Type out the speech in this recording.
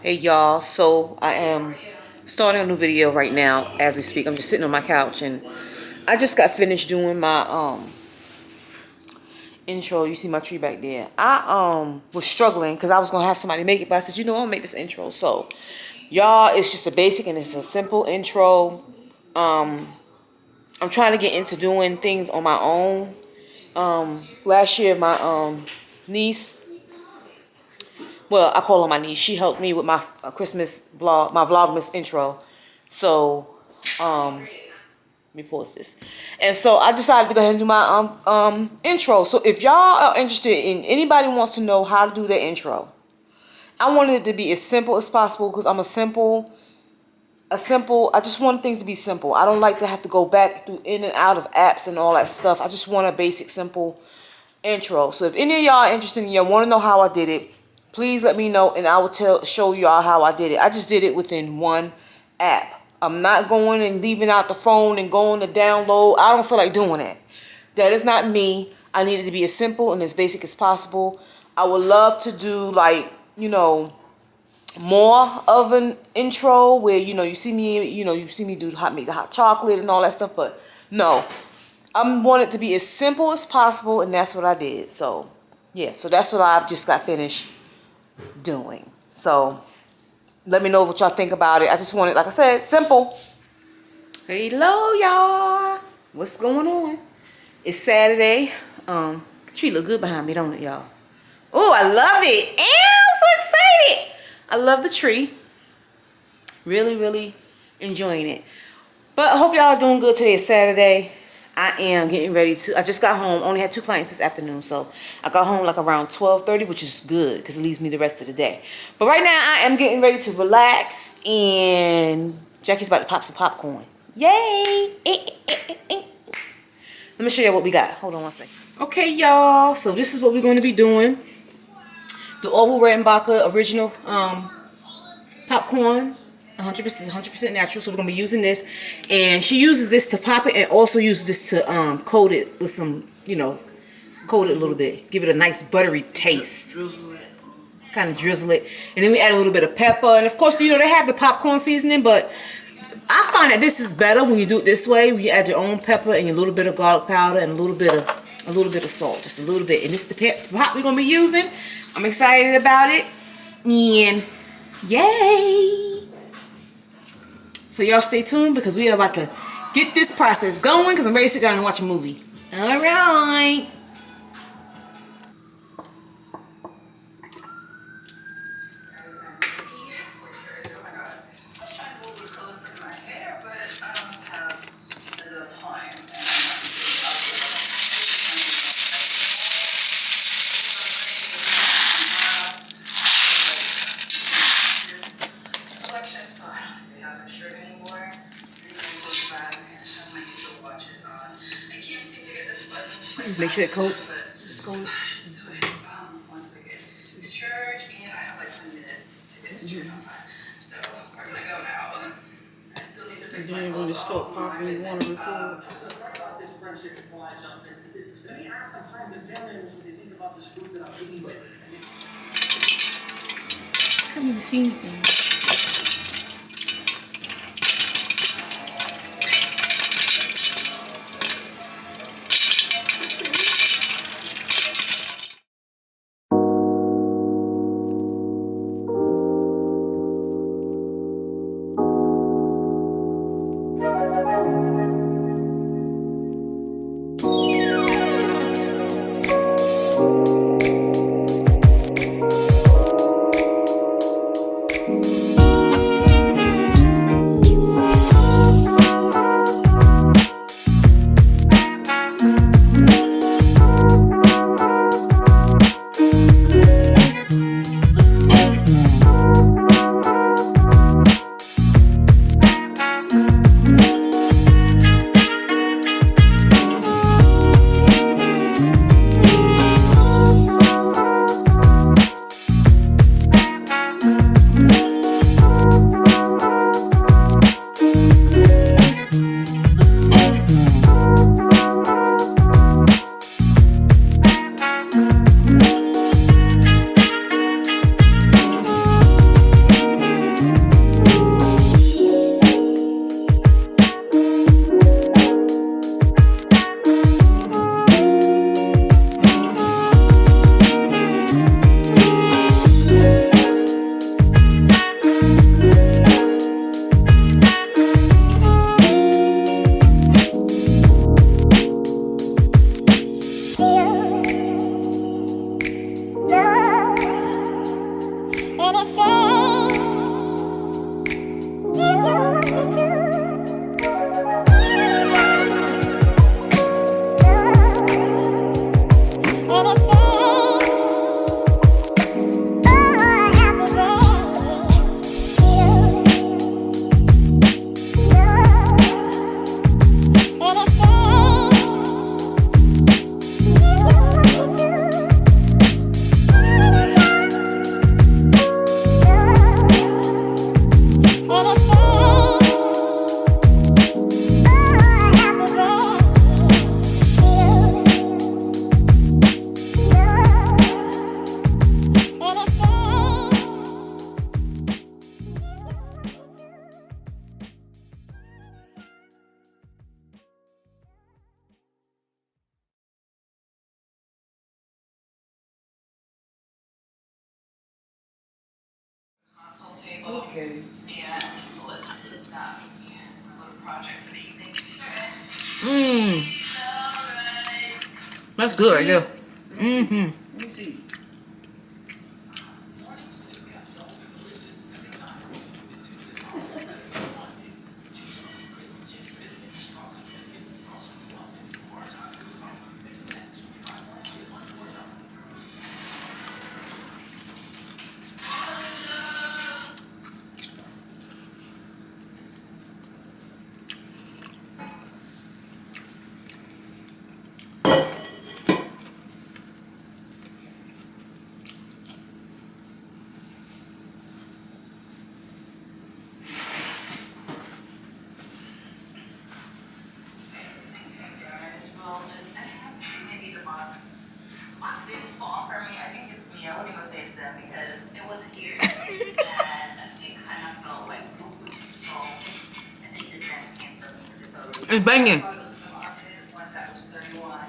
Hey y'all, so I am starting a new video right now as we speak. I'm just sitting on my couch and I just got finished doing my intro. You see my tree back there. I was struggling because I was gonna have somebody make it, but I said, you know, I'll make this intro. So y'all, it's just a basic and it's a simple intro. I'm trying to get into doing things on my own. Last year my niece, well, I call her my niece. She helped me with my Christmas vlog, my Vlogmas intro. So, let me pause this. And so I decided to go ahead and do my intro. So if y'all are interested in, anybody wants to know how to do their intro, I wanted it to be as simple as possible because I'm I just want things to be simple. I don't like to have to go back through in and out of apps and all that stuff. I just want a basic, simple intro. So if any of y'all are interested in, y'all want to know how I did it, please let me know and I will show y'all how I did it. I just did it within one app. I'm not going and leaving out the phone and going to download. I don't feel like doing that. That is not me. I need it to be as simple and as basic as possible. I would love to do, like, you know, more of an intro where, you know, you see me do make the hot chocolate and all that stuff, but no. I want it to be as simple as possible, and that's what I did. So yeah, so that's what I just got finished doing. So let me know what y'all think about it. I just want it, like I said, simple. Hello y'all, what's going on? It's Saturday. The tree look good behind me, don't it, y'all? Oh, I love it. And I'm so excited. I love the tree. Really enjoying it. But I hope y'all are doing good. Today is Saturday. I am getting ready to, I just got home. Only had 2 clients this afternoon, so I got home like around 12:30, which is good because it leaves me the rest of the day. But right now I am getting ready to relax, and Jackie's about to pop some popcorn. Yay! Let me show you what we got. Hold on one second. Okay, y'all. So this is what we're going to be doing. The Orville Redenbacher original popcorn. 100% natural, so we're gonna be using this, and she uses this to pop it and also uses this to coat it with some, you know, coat it a little bit, give it a nice buttery taste, kind of drizzle it, and then we add a little bit of pepper, and of course, you know, they have the popcorn seasoning, but I find that this is better when you do it this way. You add your own pepper and your little bit of garlic powder and a little bit of salt, just a little bit, and this is the pot we're gonna be using. I'm excited about it, and yay! So y'all stay tuned because we are about to get this process going because I'm ready to sit down and watch a movie. All right. Just make sure it coats. Just go. Once we get to church, and I have like 10 minutes to get to church on time. So we're gonna go now. I still need to fix my clothes. When you stop popping, you want to record. This friendship before I jump into business. Let me ask my friends and family what they think about this group that I'm meeting with. I haven't even seen anything. console table. Okay. And let's do that. My little project for the evening. Mmm. That's good right there. Mm-hmm. Let me see. Maybe the box didn't fall for me. I think it's me. I wouldn't even say it's them because it was here and it kind of felt like boop. So I think the band came from me because it felt really It's banging. I thought it was in the box. One that was 31.